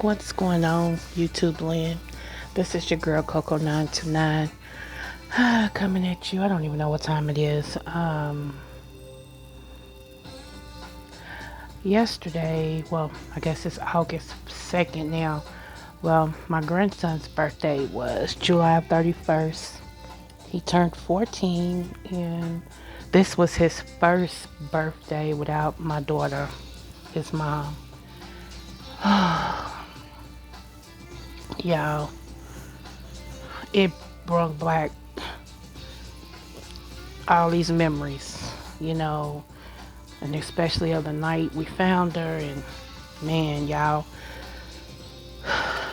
What's going on, YouTube land? This is your girl Coco 929 coming at you. I don't even know what time it is. Yesterday, well, I guess it's August 2nd now. Well, my grandson's birthday was July 31st. He turned 14, and this was his first birthday without my daughter, his mom. Y'all, it brought back all these memories, you know, and especially of the night we found her, and man, y'all.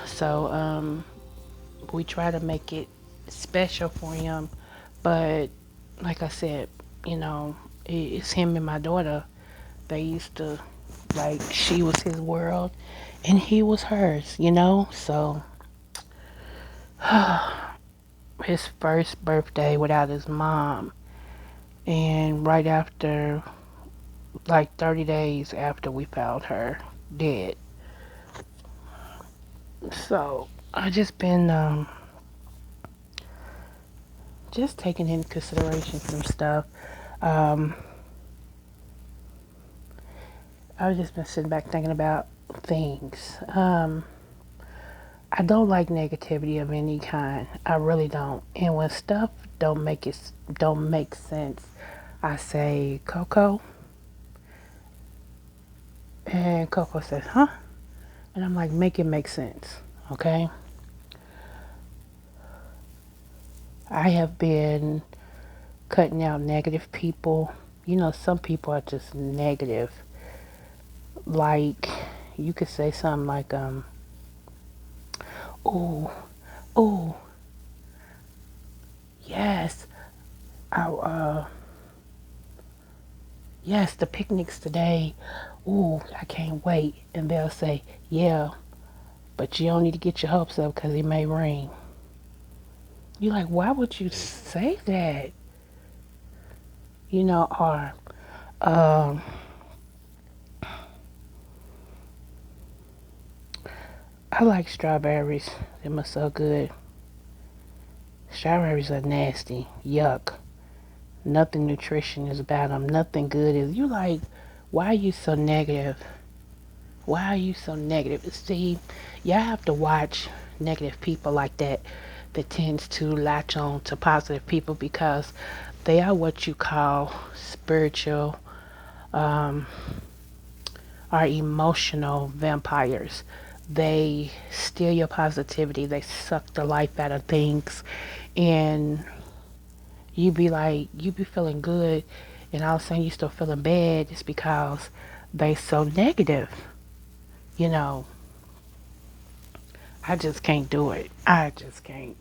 So we try to make it special for him, but like I said, you know, it's him and my daughter. They used to, like, she was his world and he was hers, you know. So his first birthday without his mom, and right after, like 30 days after we found her dead. So I just been just taking into consideration some stuff. Um, I've just been sitting back thinking about things. I don't like negativity of any kind. I really don't. And when stuff don't make sense, I say Coco, and Coco says, "Huh?" And I'm like, "Make it make sense." Okay? I have been cutting out negative people. You know, some people are just negative. Like, you could say something like, "Oh, oh, yes, I, yes, the picnic's today. Ooh, I can't wait." And they'll say, "Yeah, but you don't need to get your hopes up because it may rain." You're like, why would you say that? You know, or um, I like strawberries. Them are so good. Strawberries are nasty. Yuck. Nothing nutrition is about them. Nothing good is. You like, why are you so negative? Why are you so negative? See, y'all have to watch negative people like that tends to latch on to positive people because they are what you call spiritual um, or emotional vampires. They steal your positivity. They suck the life out of things, and you be feeling good, and all of a sudden you start feeling bad. It's because they so negative. You know, I just can't do it. I just can't.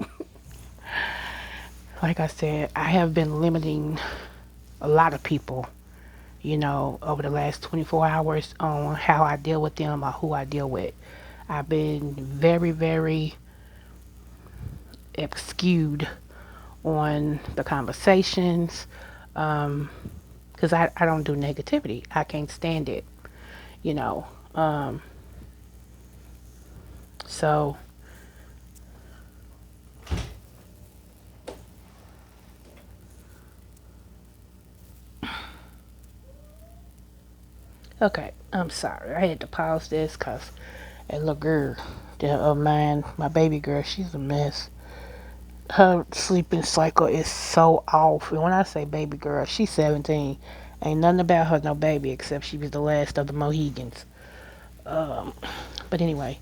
Like I said, I have been limiting a lot of people, you know, over the last 24 hours on how I deal with them or who I deal with. I've been very, very skewed on the conversations because I don't do negativity. I can't stand it, you know. So, okay, I'm sorry. I had to pause this because a little girl of mine, my baby girl, she's a mess. Her sleeping cycle is so off. And when I say baby girl, she's 17. Ain't nothing about her no baby except she was the last of the Mohegans. Um, but anyway,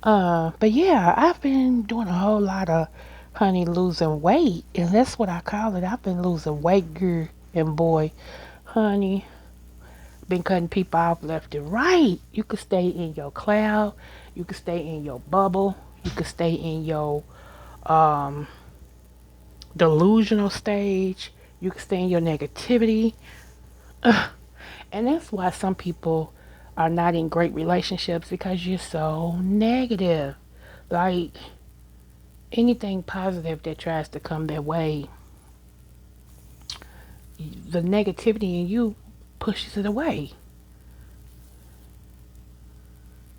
but yeah, I've been doing a whole lot of honey losing weight, and that's what I call it. I've been losing weight, girl and boy, honey. Been cutting people off left and right. You could stay in your cloud. You could stay in your bubble. You could stay in your um delusional stage. You can stay in your negativity. Ugh. And that's why some people are not in great relationships because you're so negative. Like anything positive that tries to come their way, the negativity in you pushes it away.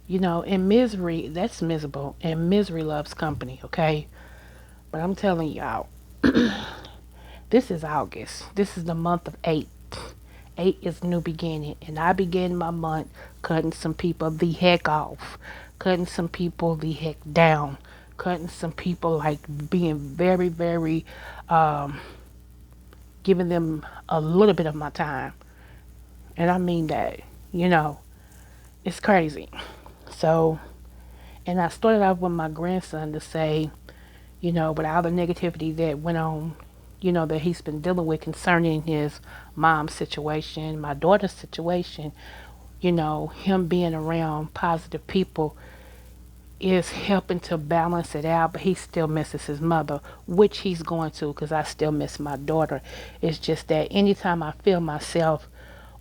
And misery, that's miserable, and misery loves company, okay? But I'm telling y'all, this is August. This is the month of 8. 8 is new beginning, and I begin my month cutting some people the heck off, cutting some people the heck down, cutting some people like being very, very, um, giving them a little bit of my time. And I mean that, you know, it's crazy. So, and I started off with my grandson to say, with all the negativity that went on, that he's been dealing with concerning his mom's situation, my daughter's situation, him being around positive people is helping to balance it out, but he still misses his mother, which he's going to because I still miss my daughter. It's just that anytime I feel myself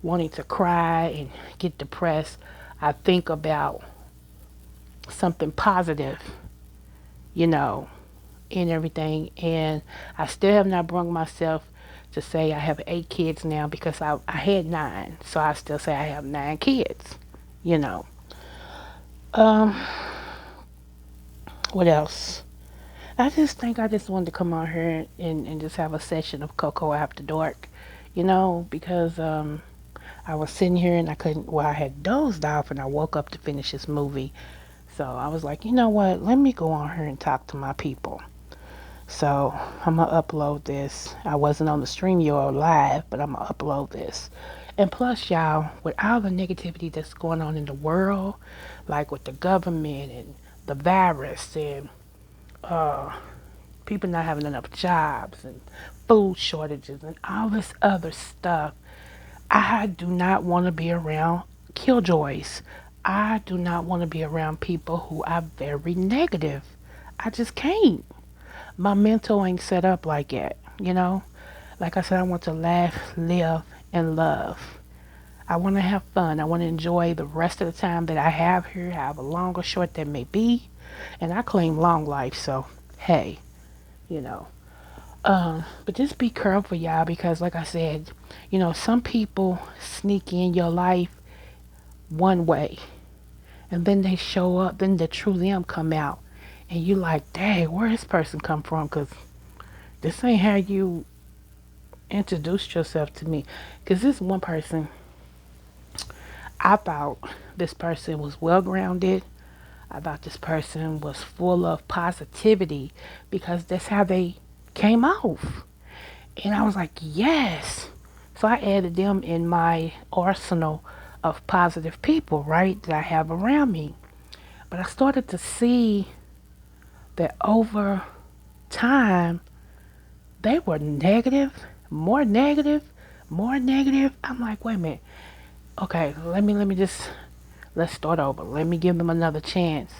wanting to cry and get depressed, I think about something positive, you know, and everything. And I still have not brought myself to say I have 8 kids now because I had 9. So I still say I have 9 kids, you know. Um, what else? I just think I just wanted to come on here and just have a session of Cocoa After Dark, because I was sitting here and I couldn't, well, I had dozed off and I woke up to finish this movie. So I was like, you know what? Let me go on here and talk to my people. So I'm gonna upload this. I wasn't on the stream y'all live, but I'm gonna upload this. And plus, y'all, with all the negativity that's going on in the world, like with the government and the virus and uh, people not having enough jobs and food shortages and all this other stuff, I do not want to be around killjoys. I do not want to be around people who are very negative. I just can't. My mental ain't set up like that. Like I said, I want to laugh, live, and love. I want to have fun. I want to enjoy the rest of the time that I have here, however long or short that may be. And I claim long life, so hey, you know. But just be careful, y'all, because like I said, some people sneak in your life one way, and then they show up, then the true them come out, and you like, dang, where this person come from? Cause this ain't how you introduced yourself to me. Cause this one person, I thought this person was well grounded. I thought this person was full of positivity because that's how they came off. And I was like, yes. So I added them in my arsenal of positive people, right, that I have around me. But I started to see that over time, they were negative, more negative, more negative. I'm like, wait a minute. Okay, let me just, let's start over. Let me give them another chance.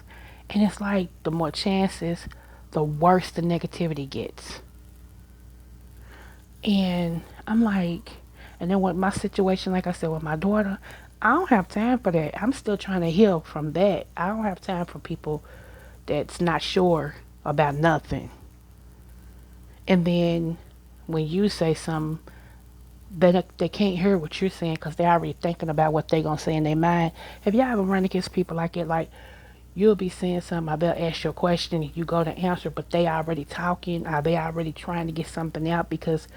And it's like the more chances, the worse the negativity gets. And I'm like, and then with my situation, like I said, with my daughter, I don't have time for that. I'm still trying to heal from that. I don't have time for people that's not sure about nothing. And then when you say something, they can't hear what you're saying because they're already thinking about what they're going to say in their mind. Have y'all ever run against people like it? Like, you'll be saying something, they'll ask you a question, and you go to answer, but they already talking, or they already trying to get something out because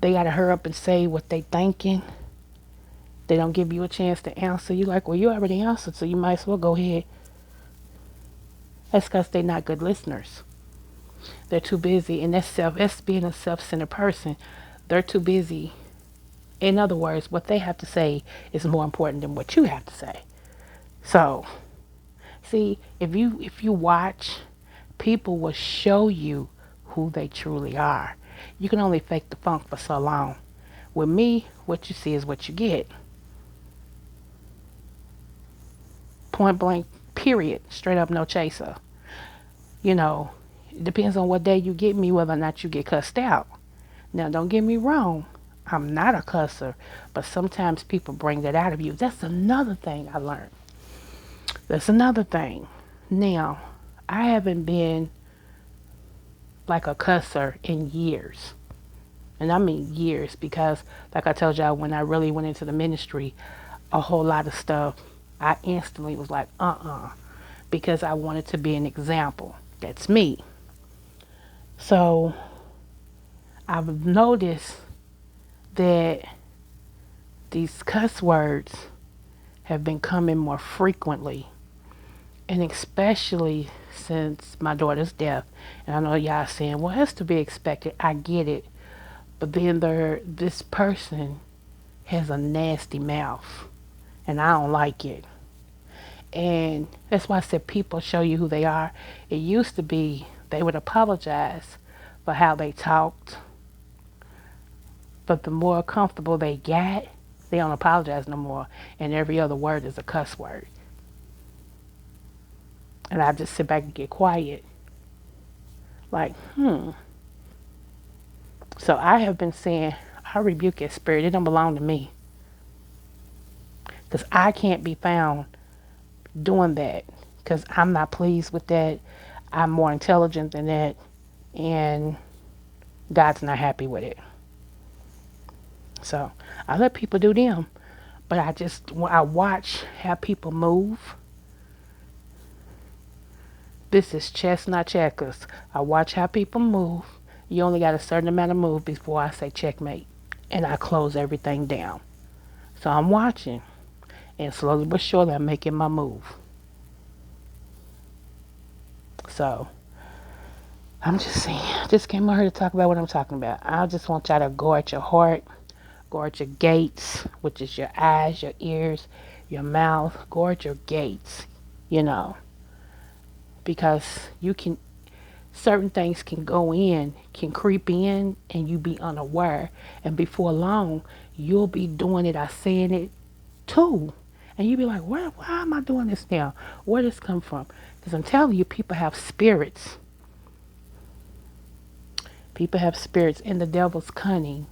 they got to hurry up and say what they thinking. They don't give you a chance to answer. You like, well, you already answered, so you might as well go ahead. That's because they're not good listeners. They're too busy, and that's being a self-centered person. They're too busy. In other words, what they have to say is more important than what you have to say. So, see, if you watch, people will show you who they truly are. You can only fake the funk for so long. With me, what you see is what you get. Point blank, period. Straight up, no chaser. You know, it depends on what day you get me, whether or not you get cussed out. Now, don't get me wrong. I'm not a cusser, but sometimes people bring that out of you. That's another thing I learned. That's another thing. Now, I haven't been like a cusser in years. And I mean years because, like I told y'all, when I really went into the ministry, a whole lot of stuff. I instantly was like, because I wanted to be an example. That's me. So I've noticed that these cuss words have been coming more frequently, and especially since my daughter's death. And I know y'all saying, well, it's to be expected. I get it. But then this person has a nasty mouth, and I don't like it. And that's why I said people show you who they are. It used to be they would apologize for how they talked, but the more comfortable they got, they don't apologize no more, and every other word is a cuss word. And I just sit back and get quiet, like, So I have been saying, I rebuke that spirit. It don't belong to me, because I can't be found doing that, because I'm not pleased with that. I'm more intelligent than that, and God's not happy with it. So I let people do them, but I watch how people move. This is chess, not checkers. I watch how people move. You only got a certain amount of move before I say checkmate, and I close everything down. So I'm watching, and slowly but surely I'm making my move. So I'm just saying, I just came out here to talk about what I'm talking about. I just want y'all to guard your heart, guard your gates, which is your eyes, your ears, your mouth. Guard your gates, you know, because you can, certain things can go in, can creep in, and you be unaware. And before long, you'll be doing it or saying it too. And you be like, why am I doing this now? Where does this come from? Because I'm telling you, people have spirits. People have spirits, and the devil's cunning.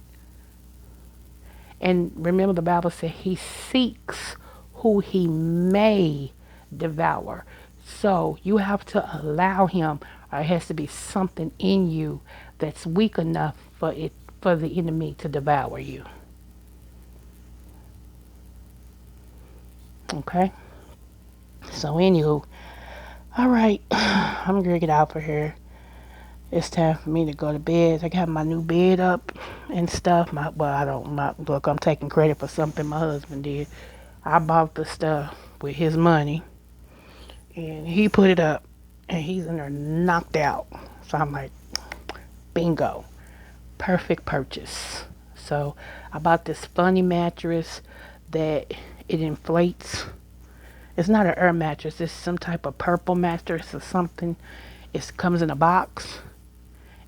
And remember, the Bible said he seeks who he may devour. So you have to allow him, or it has to be something in you that's weak enough for the enemy to devour you. Okay? So anywho, all right, I'm gonna get out for here. It's time for me to go to bed. I got my new bed up and stuff. I don't. Look, I'm taking credit for something my husband did. I bought the stuff with his money, and he put it up, and he's in there knocked out. So I'm like, bingo, perfect purchase. So I bought this funny mattress that it inflates. It's not an air mattress. It's some type of purple mattress or something. It comes in a box,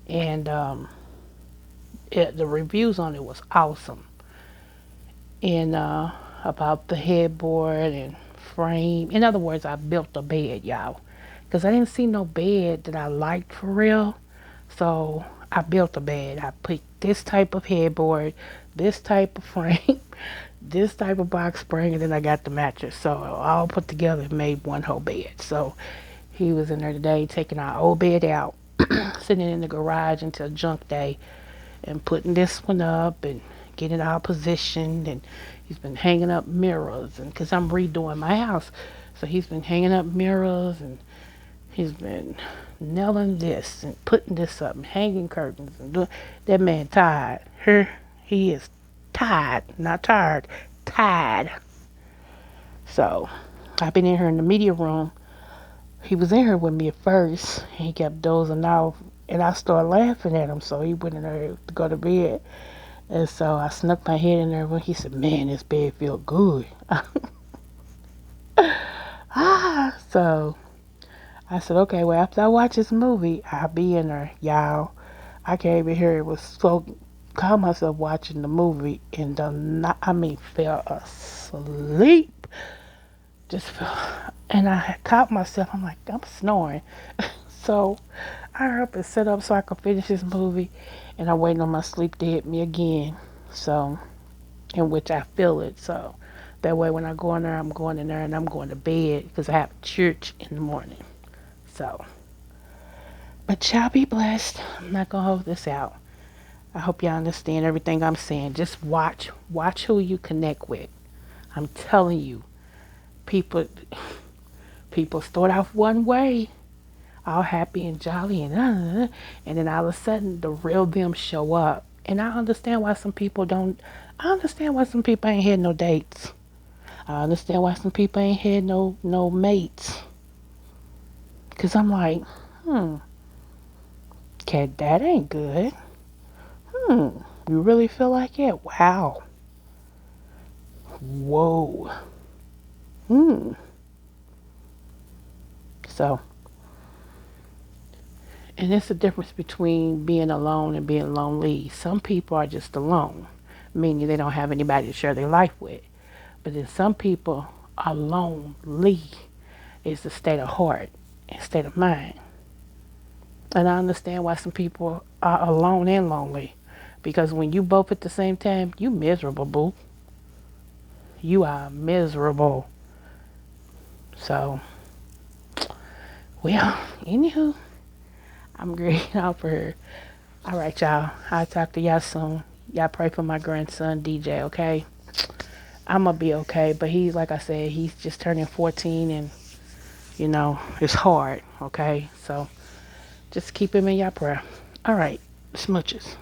and the reviews on it was awesome. And about the headboard and frame. In other words, I built a bed, y'all, because I didn't see no bed that I liked for real. So I built a bed. I put this type of headboard, this type of frame, this type of box spring, and then I got the mattress. So all put together made one whole bed. So he was in there today taking our old bed out, sitting in the garage until junk day, and putting this one up and getting it all positioned. And he's been hanging up mirrors, and because I'm redoing my house, so he's been hanging up mirrors, and he's been nailing this and putting this up and hanging curtains and doing. That man tired. He is tired, not tired, tired. So I've been in here in the media room. He was in here with me at first. And he kept dozing off, and I started laughing at him. So he went in there to go to bed, and so I snuck my head in there. When he said, "Man, this bed feel good." So I said, "Okay, well, after I watch this movie, I'll be in there, y'all." I came in here, it was so, caught myself watching the movie, and fell asleep. Just fell, and I caught myself, I'm like, I'm snoring. So I hurried up and set up so I could finish this movie, and I'm waiting on my sleep to hit me again. So, in which I feel it. So that way when I go in there, I'm going in there and I'm going to bed because I have church in the morning. So, but y'all be blessed. I'm not going to hold this out. I hope y'all understand everything I'm saying. Just watch who you connect with. I'm telling you, People people start off one way, all happy and jolly and then all of a sudden the real them show up. And I understand why some people don't. I understand why some people ain't had no dates. I understand why some people ain't had no mates. Cause I'm like, hmm, cat, that ain't good. Hmm, you really feel like it? Wow. Whoa. Hmm. So, and it's the difference between being alone and being lonely. Some people are just alone, meaning they don't have anybody to share their life with. But then some people are lonely. It's a state of heart and state of mind. And I understand why some people are alone and lonely. Because when you both at the same time, you miserable, boo. You are miserable. So, well, anywho, I'm great out for her. All right, y'all. I'll talk to y'all soon. Y'all pray for my grandson, DJ, okay? I'm going to be okay. But he's, like I said, he's just turning 14 and, it's hard, okay? So, just keep him in your prayer. All right. Smooches.